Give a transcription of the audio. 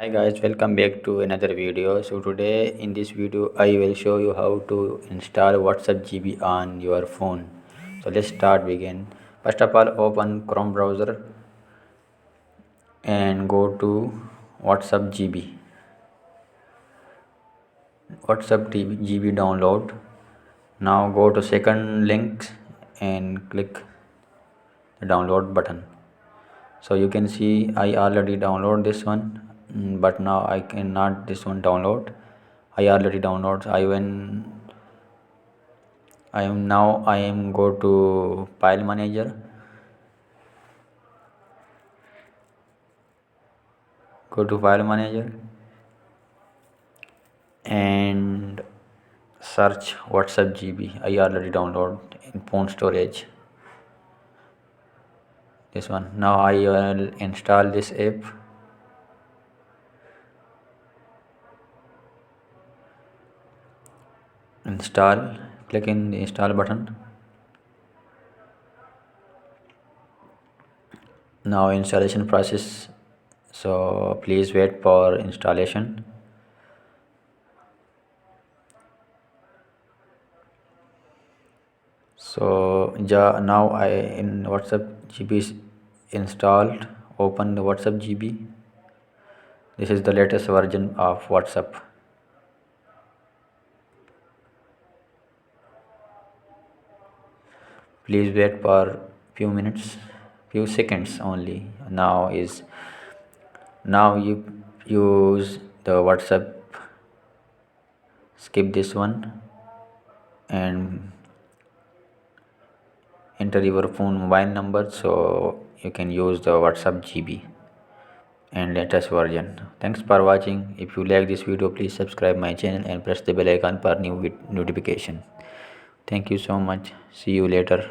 Hi guys, welcome back to another video. So today in this video I will show you how to install WhatsApp GB on your phone. So let's start begin. First of all, open Chrome browser and go to WhatsApp GB. WhatsApp GB download. Now go to second link and click the download button. So you can see I already download this one, but now I cannot this one download. I already download. I am go to file manager. Go to file manager and search WhatsApp GB. I already download in phone storage. This one. Now I will install this app. Install. Click in the install button. Now installation process. So please wait for installation. So now I in WhatsApp GB is installed. Open the WhatsApp GB. This is the latest version of WhatsApp. Please wait for few minutes, few seconds only. Now you use the WhatsApp. Skip this one and enter your phone mobile number so you can use the WhatsApp GB and latest version. Thanks for watching. If you like this video, please subscribe my channel and press the bell icon for new notification. Thank you so much. See you later.